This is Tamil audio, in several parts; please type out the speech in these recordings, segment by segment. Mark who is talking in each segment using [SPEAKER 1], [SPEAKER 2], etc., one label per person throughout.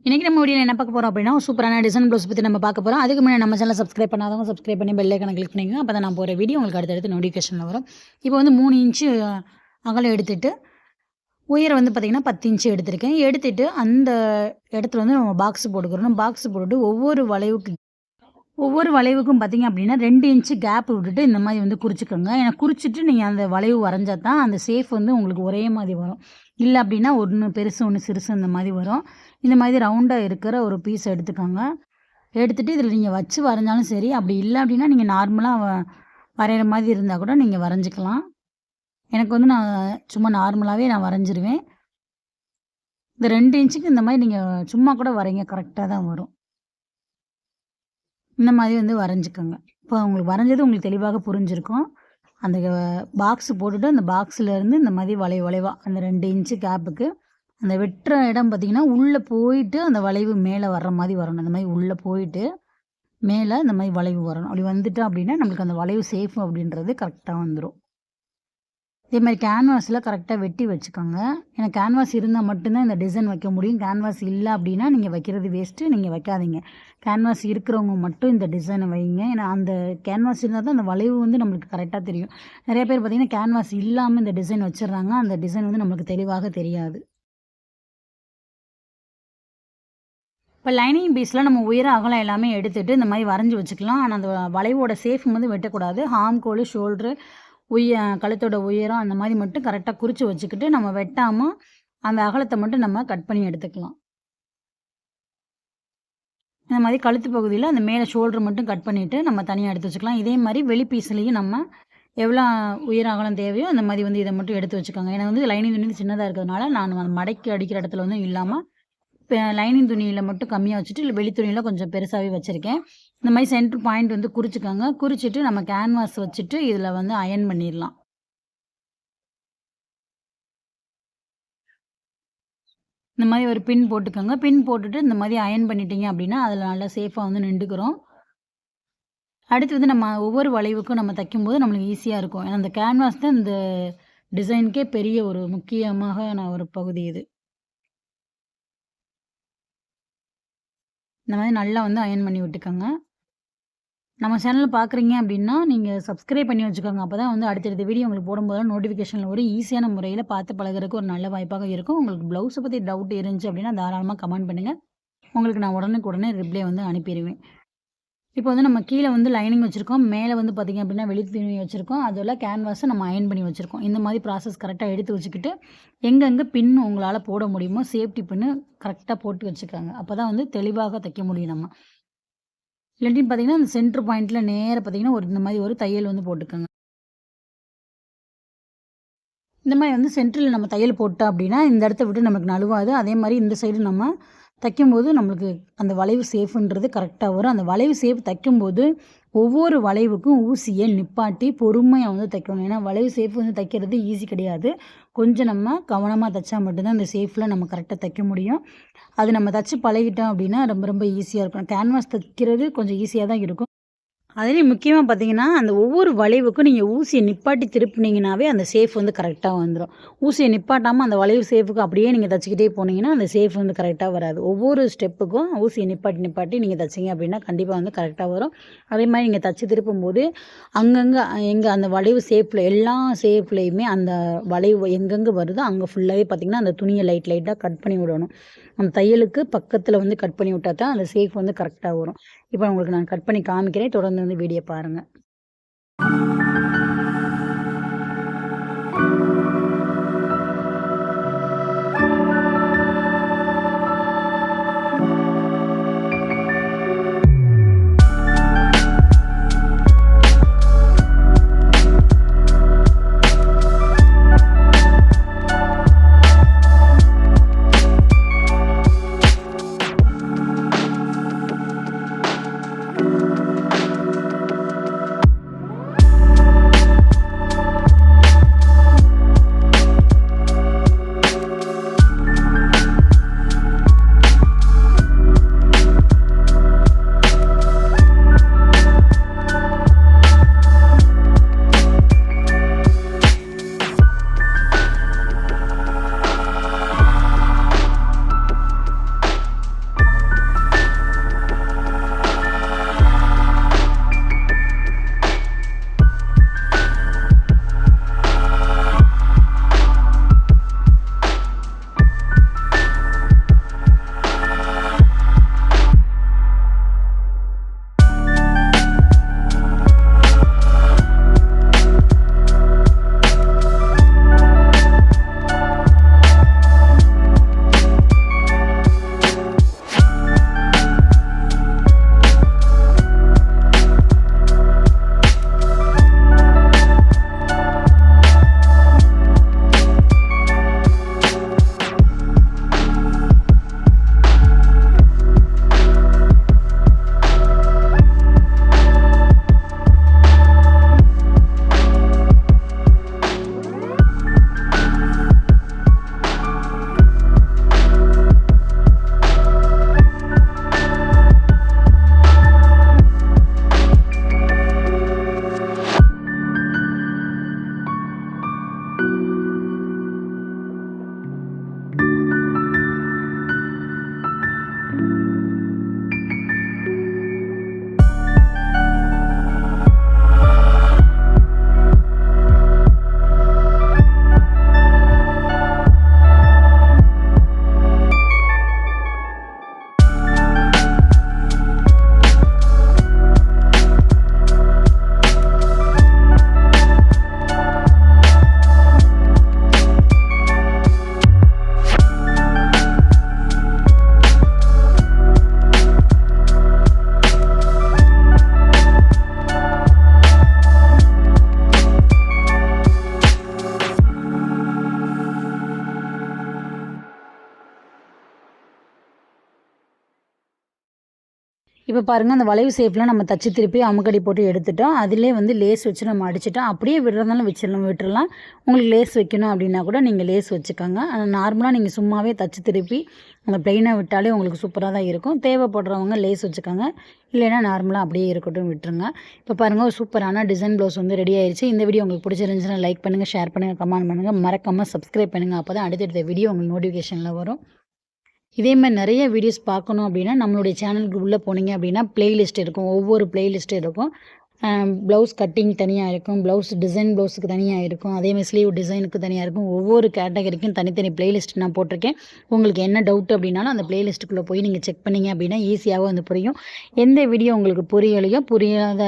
[SPEAKER 1] இன்னைக்கு நம்ம வீடியோல என்ன பார்க்க போறோம் அப்படின்னா, ஒரு சூப்பரான டிசைன் ப்ளவுஸ் பத்தி நம்ம பார்க்க போறோம். அதுக்கு முன்னாடி நம்ம சேனல சப்ஸ்கிரைப் பண்ணாதவங்க சப்ஸ்கிரைப் பண்ணி பெல் ஐகான கிளிக் பண்ணிக்கோங்க. அப்பதான் நான் போற வீடியோ உங்களுக்கு அடுத்தடுத்து நோட்டிஃபிகேஷன்ல வரும். இப்போ வந்து 3 இன்ச்சு அகலம் எடுத்துட்டு, உயரம் வந்து பார்த்தீங்கன்னா 10 இன்ச்சு எடுத்திருக்கேன். எடுத்துட்டு அந்த இடத்துல வந்து நம்ம பாக்ஸ் போட்டுக்கிறணும். பாக்ஸ் போட்டுட்டு ஒவ்வொரு வளைவுக்கும் பார்த்தீங்க அப்படின்னா 2 இன்ச்சு கேப் விட்டுட்டு இந்த மாரி வந்து குறிச்சுக்கோங்க. ஏன்னா குறிச்சுட்டு நீங்க அந்த வளைவு வரைஞ்சா தான் அந்த ஷேப் வந்து உங்களுக்கு ஒரே மாரி வரும். இல்ல அப்படின்னா ஒண்ணு பெருசு, ஒண்ணு சிறுசு அந்த மாரி வரும். இந்த மாதிரி ரவுண்டா இருக்கிற ஒரு பீஸ் எடுத்துக்கோங்க. எடுத்துட்டு இதில நீங்க வச்சு வரைஞ்சாலும் சரி, அப்படி இல்ல அப்படின்னா நீங்க நார்மலா வரையிற மாதிரி இருந்தா கூட நீங்க வரைஞ்சுக்கலாம். எனக்கு வந்து நான் சும்மா நார்மலாவே நான் வரைஞ்சிருவேன். இந்த 2 இன்ச்சுக்கு இந்த மாரி நீங்க சும்மா கூட வரைங்க. கரெக்ட்டா தான் வரும். இந்த மாதிரி வந்து வரைஞ்சுக்கோங்க. இப்போ உங்களுக்கு வரைஞ்சது உங்களுக்கு தெளிவாக புரிஞ்சிருக்கும். அந்த பாக்ஸ் போட்டுட்டு அந்த பாக்ஸ்லேருந்து இந்த மாதிரி வளைவா அந்த 2 இன்ச்சு கேப்புக்கு அந்த வெட்டுற இடம் பார்த்தீங்கன்னா, உள்ள போயிட்டு அந்த வளைவு மேல வர்ற மாரி வரணும். அந்த மாரி உள்ள போயிட்டு, மேல இந்த மாரி வளைவு வரணும். அப்படி வந்துட்டு அப்படின்னா, நம்மளுக்கு அந்த வளைவு சேஃப் அப்படின்றது கரெக்ட்டா வந்துரும். இதே மாரி கேன்வாஸ்ல கரெக்ட்டா வெட்டி வச்சுக்கோங்க. ஏன்னா கேன்வாஸ் இருந்தா மட்டும் தான் இந்த டிசைன் வைக்க முடியும். கேன்வாஸ் இல்ல அப்படின்னா, நீங்க வைக்கிறது வேஸ்ட்டு. நீங்க வைக்காதீங்க. கேன்வாஸ் இருக்கிறவங்க மட்டும் இந்த டிசைன வைங்க. ஏன்னா அந்த கேன்வாஸ் இருந்தா தான் அந்த வளைவு வந்து நம்மளுக்கு கரெக்ட்டா தெரியும். நெறைய பேர் பார்த்தீங்கன்னா, கேன்வாஸ் இல்லாம இந்த டிசைன் வச்சுடுறாங்க. அந்த டிசைன் வந்து நம்மளுக்கு தெளிவாக தெரியாது. இப்போ லைனிங் பீஸில் நம்ம உயரம் அகலம் எல்லாமே எடுத்துட்டு இந்த மாதிரி வரைஞ்சி வச்சுக்கலாம். ஆனால் அந்த வளைவோட சேஃப் வந்து வெட்டக்கூடாது. ஹார்ம்கோலு, ஷோல்ட்ரு, கழுத்தோட உயரம் அந்த மாதிரி மட்டும் கரெக்டாக குறித்து வச்சுக்கிட்டு நம்ம வெட்டாமல் அந்த அகலத்தை மட்டும் நம்ம கட் பண்ணி எடுத்துக்கலாம். இந்த மாதிரி கழுத்து பகுதியில் அந்த மேலே ஷோல்டர் மட்டும் கட் பண்ணிவிட்டு நம்ம தனியாக எடுத்து வச்சுக்கலாம். இதே மாதிரி வெளி பீஸ்லேயும் நம்ம எவ்வளோ உயரம் அகலம் தேவையோ அந்த மாதிரி வந்து இதை மட்டும் எடுத்து வச்சுக்கோங்க. ஏன்னா வந்து லைனிங் துணி சின்னதாக இருக்கிறதுனால நான் மடக்கி அடிக்கிற இடத்துல வந்து இல்லாமல் இப்போ லைனிங் துணியில மட்டும் கம்மியா வச்சுட்டு, வெளி துணியில கொஞ்சம் பெருசாவே வச்சிருக்கேன். இந்த மாரி சென்டர் பாயிண்ட் வந்து குறிச்சுக்கோங்க. குறிச்சுட்டு நம்ம கேன்வாஸ் வச்சுட்டு இதில வந்து அயர்ன் பண்ணிரலாம். இந்த மாரி ஒரு பின் போட்டுக்கோங்க. பின் போட்டுட்டு இந்த மாரி அயர்ன் பண்ணிட்டீங்க அப்டின்னா, அதில நல்லா சேஃபா வந்து நின்டுக்கிறோம். அடுத்து வந்து நம்ம ஒவ்வொரு வளைவுக்கும் நம்ம தைக்கும்போது நம்மளுக்கு ஈஸியா இருக்கும். ஏன்னா அந்த கேன்வாஸ் தான் இந்த டிசைனுக்கே பெரிய ஒரு முக்கியமான ஒரு பகுதி இது. இந்த மாரி நல்லா வந்து அயர்ன் பண்ணி விட்டுக்கோங்க. நம்ம சேனல பார்க்குறீங்க அப்டின்னா, நீங்க சப்ஸ்கிரைப் பண்ணி வச்சுக்கோங்க. அப்பதான் வந்து அடுத்தடுத்த வீடியோ உங்களுக்கு போடும்போதெல்லாம் நோட்டிஃபிகேஷன்ல வரும். ஈஸியான முறையில பார்த்து பழகுறதுக்கு ஒரு நல்ல வாய்ப்பாக இருக்கும். உங்களுக்கு ப்ளவுஸ பத்தி டவுட் இருந்துச்சு அப்டின்னா, தாராளமா கமெண்ட் பண்ணுங்க. உங்களுக்கு நான் உடனுக்குடனே ரிப்ளை வந்து அனுப்பிருவேன். இப்போ வந்து நம்ம கீழ வந்து லைனிங் வச்சிருக்கோம். மேல வந்து பார்த்தீங்க அப்டின்னா, வெளி துணி வச்சிருக்கோம். அதுல கேன்வாஸ நம்ம அயர்ன் பண்ணி வச்சிருக்கோம். இந்த மாரி ப்ராசஸ் கரெக்ட்டா எடுத்து வச்சுக்கிட்டு, எங்கெங்க பின் உங்களால போட முடியுமோ, சேஃப்டி பின்னு கரெக்ட்டா போட்டு வச்சுக்கோங்க. அப்பதான் வந்து தெளிவாக தைக்க முடியும் நம்ம. இல்லாட்டியும் பார்த்தீங்கன்னா, அந்த சென்டர் பாயிண்ட்ல நேரா பார்த்தீங்கன்னா, இந்த மாரி ஒரு தையல் வந்து போட்டுக்கோங்க. இந்த மாரி வந்து சென்டர்ல நம்ம தையல் போட்டோம் அப்டின்னா, இந்த இடத்த விட்டு நமக்கு நழுவாது. அதே மாரி இந்த சைடு நம்ம தைக்கும்போது நம்மளுக்கு அந்த வளைவு சேஃப்ன்றது கரெக்ட்டா வரும். அந்த வளைவு சேஃப் தைக்கும்போது, ஒவ்வொரு வளைவுக்கும் ஊசிய நிப்பாட்டி பொறுமையா வந்து தைக்கணும். ஏன்னா, வளைவு சேஃப் வந்து தைக்கிறது ஈஸி கிடையாது. கொஞ்சம் நம்ம கவனமா தைச்சா மட்டும் தான் அந்த சேஃப்ல நம்ம கரெக்ட்டா தைக்க முடியும். அது நம்ம தச்சு பழகிட்டோம் அப்டின்னா, ரொம்ப ரொம்ப ஈஸியா இருக்கும். கேன்வாஸ் தைக்கிறது கொஞ்சம் ஈஸியா தான் இருக்கும். அதுலயும் முக்கியமா பார்த்தீங்கன்னா, அந்த ஒவ்வொரு வளைவுக்கும் நீங்க ஊசிய நிப்பாட்டி திருப்புனீங்கனாவே, அந்த சேஃப் வந்து கரெக்ட்டா வந்துரும். ஊசிய நிப்பாட்டாம அந்த வளைவு சேஃப்‌க்கு அப்படியே நீங்க தச்சுக்கிட்டே போனீங்கன்னா, அந்த சேஃப் வந்து கரெக்ட்டா வராது. ஒவ்வொரு ஸ்டெப்புக்கும் ஊசிய நிப்பாட்டி நீங்க தச்சீங்க அப்படின்னா, கண்டிப்பா வந்து கரெக்ட்டா வரும். அதே மாரி நீங்க தச்சு திருப்பும்போது, அங்கங்க எங்க அந்த வளைவு ஷேப்ல எல்லா ஷேப்லயுமே அந்த வளைவு எங்கெங்க வருதோ, அங்க ஃபுல்லாவே பார்த்தீங்கன்னா, அந்த துணிய லைட்டா கட் பண்ணி விடணும். அந்த தையலுக்கு பக்கத்துல வந்து கட் பண்ணி விட்டா தான், அந்த ஷேப் வந்து கரெக்ட்டா வரும். இப்போ உங்களுக்கு நான் கட் பண்ணி காமிக்கிறேன். தொடர்ந்து வந்து வீடியோ பாருங்க. இப்போ பாருங்கள் அந்த வளைவு ஷேப்லாம் நம்ம தச்சு திருப்பி அமுக்கடி போட்டு எடுத்துட்டோம். அதிலே வந்து லேஸ் வச்சு நம்ம அடிச்சிட்டோம். அப்படியே விடுறதாலும் விட்டுறலாம். உங்களுக்கு லேஸ் வைக்கணும் அப்படின்னா கூட நீங்கள் லேஸ் வச்சுக்கோங்க. ஆனால் நார்மலாக நீங்கள் சும்மாவே தச்சு திருப்பி அந்த ப்ளெயினாக விட்டாலே உங்களுக்கு சூப்பராக தான் இருக்கும். தேவைப்படுறவங்க லேஸ் வச்சுக்கோங்க. இல்லைன்னா நார்மலாக அப்படியே இருக்கட்டும் விட்டுருங்க. இப்போ பாருங்கள் ஒரு சூப்பரான டிசைன் ப்ளவுஸ் வந்து ரெடி ஆயிடுச்சு. இந்த வீடியோ உங்களுக்கு பிடிச்சிருந்துச்சுன்னா லைக் பண்ணுங்கள், ஷேர் பண்ணுங்கள், கமெண்ட் பண்ணுங்கள். மறக்காமல் சப்ஸ்கிரைப் பண்ணுங்கள். அப்போ தான் அடுத்தடுத்த வீடியோ உங்களுக்கு நோட்டிஃபிகேஷனில் வரும். இதேமாதிரி நிறைய வீடியோஸ் பார்க்கணும் அப்படின்னா நம்மளுடைய சேனலுக்கு உள்ளே போனீங்க அப்படின்னா ப்ளேலிஸ்ட் இருக்கும். ஒவ்வொரு ப்ளேலிஸ்ட் இருக்கும். ப்ளவுஸ் கட்டிங் தனியாக இருக்கும், ப்ளவுஸ் டிசைன் ப்ளவுஸுக்கு தனியாக இருக்கும், அதேமாதிரி ஸ்லீவ் டிசைனுக்கு தனியாக இருக்கும். ஒவ்வொரு கேட்டகரிக்கும் தனித்தனி ப்ளேலிஸ்ட் நான் போட்டிருக்கேன். உங்களுக்கு என்ன டவுட் அப்படின்னாலும் அந்த ப்ளேலிஸ்ட்டுக்குள்ளே போய் நீங்கள் செக் பண்ணிங்க அப்படின்னா ஈஸியாகவும் வந்து புரியும். எந்த வீடியோ உங்களுக்கு புரியலையோ புரியாத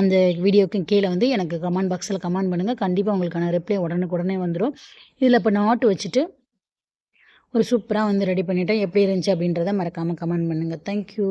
[SPEAKER 1] அந்த வீடியோக்கு கீழே வந்து எனக்கு கமெண்ட் பாக்ஸில் கமெண்ட் பண்ணுங்கள். கண்டிப்பாக உங்களுக்கான ரிப்ளை உடனுக்குடனே வந்துடும். இதில் இப்போ நாட்டு வச்சுட்டு ஒரு சூப்பராக வந்து ரெடி பண்ணிட்டேன். எப்படி இருந்துச்சு அப்படின்றத மறக்காமல் கமெண்ட் பண்ணுங்கள். தேங்க்யூ.